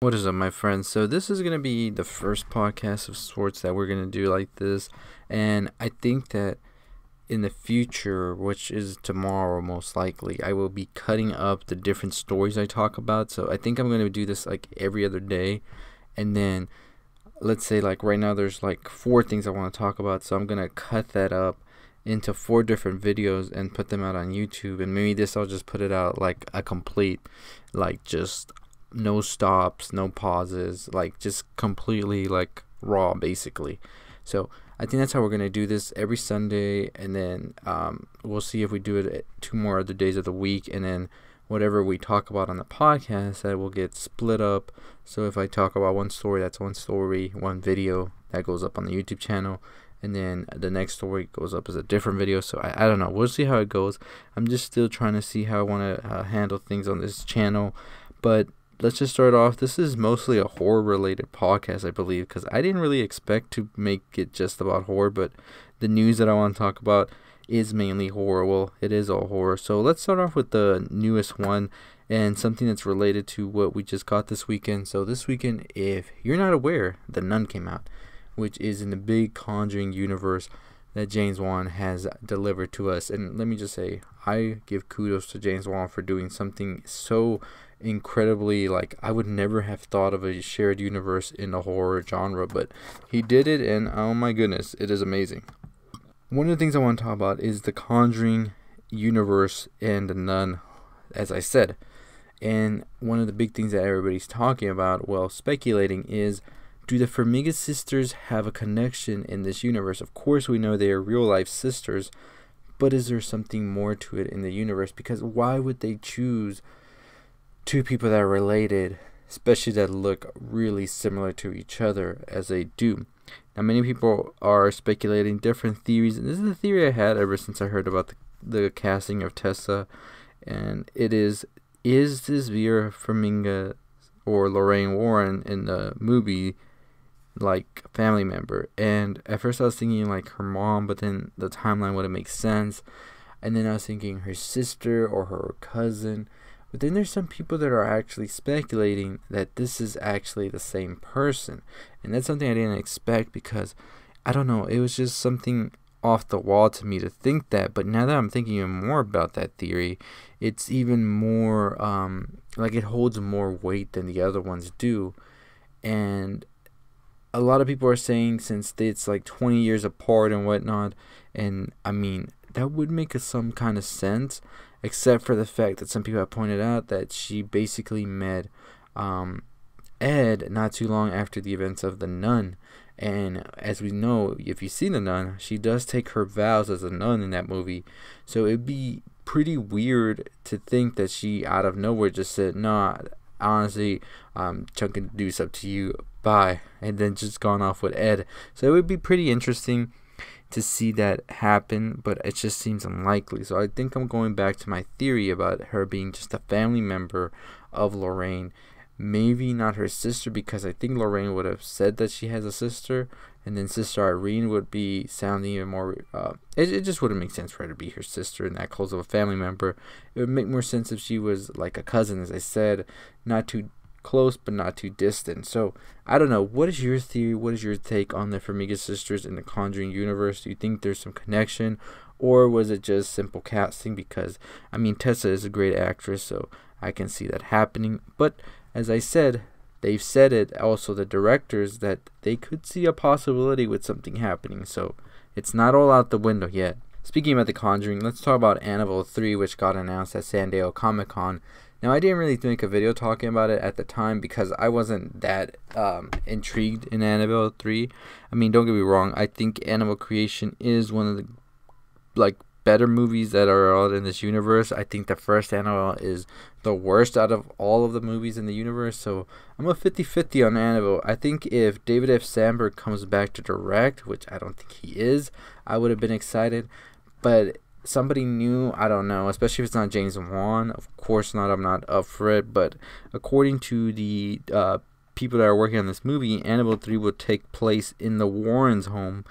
What is up, my friends? So this is gonna be the first podcast of sorts that we're gonna do like this, and I think that in the future, which is tomorrow most likely, I will be cutting up the different stories I talk about. So I think I'm gonna do this like every other day, and then let's say like right now there's like four things I want to talk about, so I'm gonna cut that up into four different videos and put them out on YouTube, and maybe this I'll just put it out like a complete, like just no stops, no pauses, like just completely like raw basically. So I think that's how we're gonna do this every Sunday, and then we'll see if we do it at two more other days of the week, and then whatever we talk about on the podcast that will get split up. So if I talk about one story, that's one story, one video that goes up on the YouTube channel, and then the next story goes up as a different video. So I don't know, we'll see how it goes. I'm just still trying to see how I want to handle things on this channel, but let's just start off. This is mostly a horror related podcast, I believe, because I didn't really expect to make it just about horror, but the news that I want to talk about is mainly horror. Well, it is all horror. So let's start off with the newest one and something that's related to what we just got this weekend. So this weekend, if you're not aware, The Nun came out, which is in the big Conjuring universe that James Wan has delivered to us. And let me just say, I give kudos to James Wan for doing something so incredibly, like, I would never have thought of a shared universe in the horror genre, but he did it, and oh my goodness, it is amazing. One of the things I want to talk about is the Conjuring universe and The Nun, as I said. And one of the big things that everybody's talking about, well, speculating, is, do the Farmiga sisters have a connection in this universe? Of course, we know they are real life sisters, but is there something more to it in the universe? Because why would they choose two people that are related, especially that look really similar to each other as they do? Now, many people are speculating different theories, and this is a theory I had ever since I heard about the casting of Tessa, and it is this Vera Farmiga or Lorraine Warren in the movie like family member? And at first I was thinking like her mom, but then the timeline wouldn't make sense, and then I was thinking her sister or her cousin. But then there's some people that are actually speculating that this is actually the same person. And that's something I didn't expect, because, I don't know, it was just something off the wall to me to think that. But now that I'm thinking even more about that theory, it's even more, like it holds more weight than the other ones do. And a lot of people are saying, since it's like 20 years apart and whatnot, and I mean, that would make some kind of sense, except for the fact that some people have pointed out that she basically met Ed not too long after the events of The Nun. And as we know, if you've seen The Nun, she does take her vows as a nun in that movie. So it'd be pretty weird to think that she out of nowhere just said, "Nah, honestly, chunking the deuce up to you, bye," and then just gone off with Ed. So it would be pretty interesting to see that happen, but it just seems unlikely. So I think I'm going back to my theory about her being just a family member of Lorraine. Maybe not her sister, because I think Lorraine would have said that she has a sister, and then Sister Irene would be sounding even more, it just wouldn't make sense for her to be her sister and that close of a family member. It would make more sense if she was like a cousin, as I said, not too close but not too distant. So I don't know, what is your theory? What is your take on the Farmiga sisters in the Conjuring universe? Do you think there's some connection, or was it just simple casting? Because I mean, Tessa is a great actress, so I can see that happening. But as I said, they've said it also, the directors, that they could see a possibility with something happening, so it's not all out the window yet. Speaking about The Conjuring, let's talk about Annabelle 3, which got announced at San Diego Comic-Con. Now, I didn't really make a video talking about it at the time, because I wasn't that intrigued in Annabelle 3. I mean, don't get me wrong, I think Annabelle Creation is one of the like better movies that are out in this universe. I think the first Annabelle is the worst out of all of the movies in the universe, so I'm a 50-50 on Annabelle. I think if David F. Sandberg comes back to direct, which I don't think he is, I would have been excited. But somebody new, I don't know, especially if it's not James Wan. Of course not, I'm not up for it. But according to the people that are working on this movie, Annabelle 3 will take place in the Warrens' home,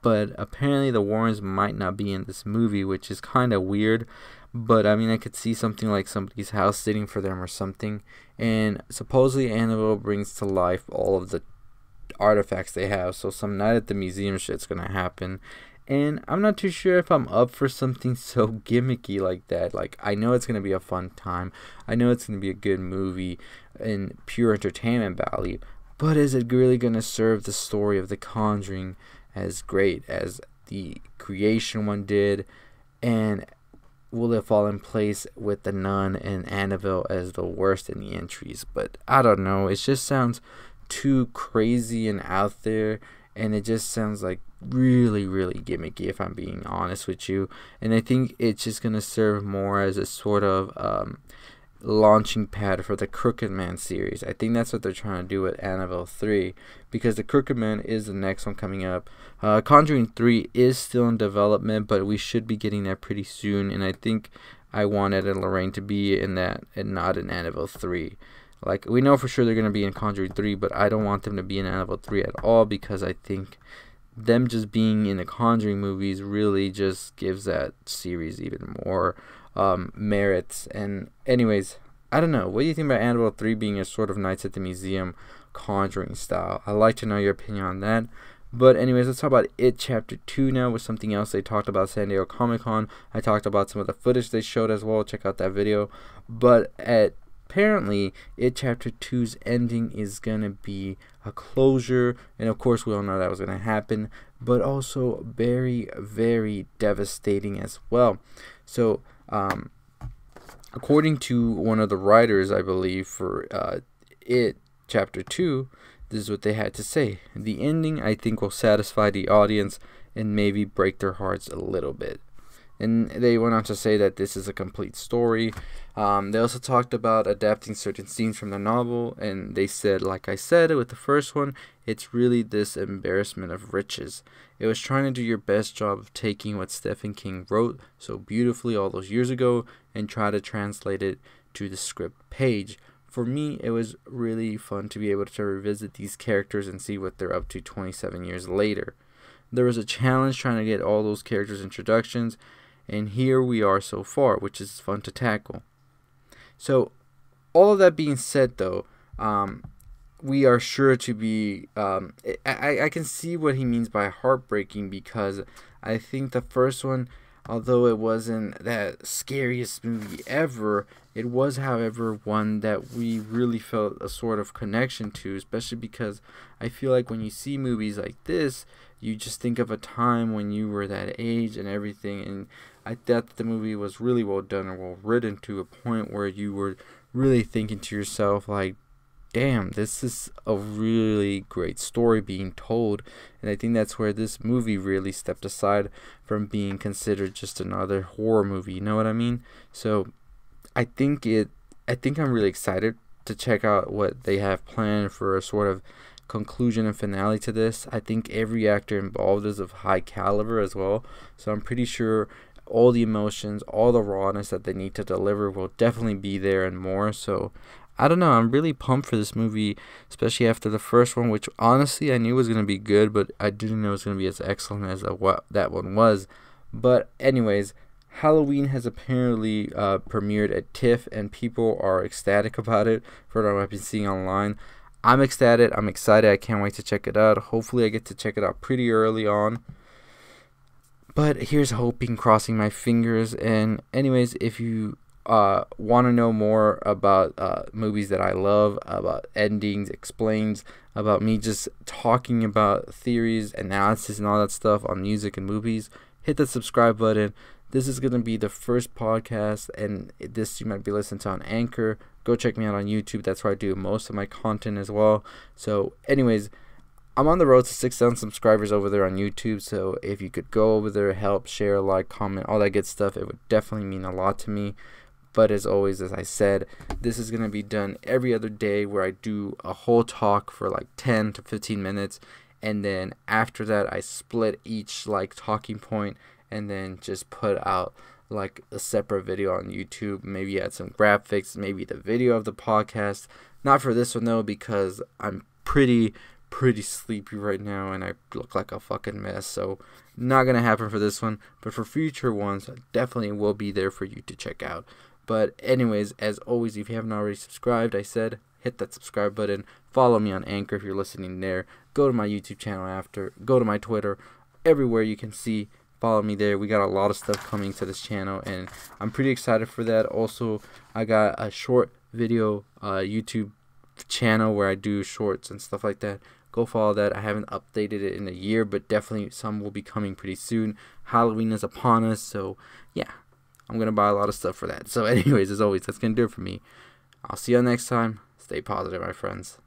but apparently the Warrens might not be in this movie, which is kind of weird. But I mean, I could see something like somebody's house sitting for them or something. and supposedly Annabelle brings to life all of the artifacts they have. So some night at the museum shit's gonna happen. And I'm not too sure if I'm up for something so gimmicky like that. Like, I know it's gonna be a fun time. I know it's gonna be a good movie in pure entertainment value. But is it really gonna serve the story of The Conjuring as great as the creation one did? And will it fall in place with The Nun and Annabelle as the worst in the entries? But I don't know. It just sounds too crazy and out there, and it just sounds like really, really gimmicky, if I'm being honest with you. And I think it's just gonna serve more as a sort of launching pad for the Crooked Man series. I think that's what they're trying to do with Annabelle 3, because the Crooked Man is the next one coming up. Conjuring 3 is still in development, but we should be getting that pretty soon, and I think I want Ed and Lorraine to be in that and not in Annabelle 3. Like, we know for sure they're going to be in Conjuring 3, but I don't want them to be in Annabelle 3 at all, because I think them just being in the Conjuring movies really just gives that series even more merits. And anyways, I don't know. What do you think about Annabelle 3 being a sort of Nights at the Museum Conjuring style? I'd like to know your opinion on that. But anyways, let's talk about It Chapter 2 now, with something else they talked about San Diego Comic-Con. I talked about some of the footage they showed as well. Check out that video. But apparently, It Chapter 2's ending is going to be a closure. And of course, we all know that was going to happen. But also very, very devastating as well. So, according to one of the writers, I believe, for It Chapter 2, this is what they had to say. The ending, I think, will satisfy the audience and maybe break their hearts a little bit. And they went on to say that this is a complete story. They also talked about adapting certain scenes from the novel, and they said, like I said with the first one, it's really this embarrassment of riches. It was trying to do your best job of taking what Stephen King wrote so beautifully all those years ago and try to translate it to the script page. For me, it was really fun to be able to revisit these characters and see what they're up to 27 years later. There was a challenge trying to get all those characters' introductions, and here we are so far, which is fun to tackle. So, all of that being said, though, we are sure to be... I can see what he means by heartbreaking, because I think the first one, although it wasn't that scariest movie ever, it was, however, one that we really felt a sort of connection to, especially because I feel like when you see movies like this, you just think of a time when you were that age and everything, and I thought the movie was really well done and well written, to a point where you were really thinking to yourself, like, damn, this is a really great story being told. And I think that's where this movie really stepped aside from being considered just another horror movie, you know what I mean? So I think I'm really excited to check out what they have planned for a sort of conclusion and finale to this. I think every actor involved is of high caliber as well, so I'm pretty sure all the emotions, all the rawness that they need to deliver will definitely be there and more. So I don't know, I'm really pumped for this movie, especially after the first one, which honestly I knew was going to be good, but I didn't know it was going to be as excellent as what that one was. But anyways, Halloween has apparently premiered at TIFF, and people are ecstatic about it, for what I've been seeing online. I'm ecstatic, I'm excited, I can't wait to check it out. Hopefully I get to check it out pretty early on. But here's hoping, crossing my fingers. And anyways, if you want to know more about movies that I love, about endings, explains, about me just talking about theories, analysis, and all that stuff on music and movies, hit the subscribe button. This is going to be the first podcast, and this you might be listening to on Anchor. Go check me out on YouTube. That's where I do most of my content as well. So anyways, I'm on the road to 6,000 subscribers over there on YouTube, so if you could go over there, help, share, like, comment, all that good stuff, it would definitely mean a lot to me. But as always, as I said, this is going to be done every other day, where I do a whole talk for like 10 to 15 minutes, and then after that, I split each like talking point, and then just put out like a separate video on YouTube, maybe add some graphics, maybe the video of the podcast. Not for this one though, because I'm pretty sleepy right now and I look like a fucking mess, so not gonna happen for this one. But for future ones, definitely will be there for you to check out. But anyways, as always, if you haven't already subscribed, I said hit that subscribe button. Follow me on Anchor if you're listening there. Go to my YouTube channel after. Go to my Twitter. Everywhere you can see, follow me there. We got a lot of stuff coming to this channel, and I'm pretty excited for that. Also, I got a short video YouTube channel where I do shorts and stuff like that. Go follow that. I haven't updated it in a year, but definitely some will be coming pretty soon. Halloween is upon us, so yeah, I'm gonna buy a lot of stuff for that. So anyways, as always, that's gonna do it for me. I'll see you next time. Stay positive, my friends.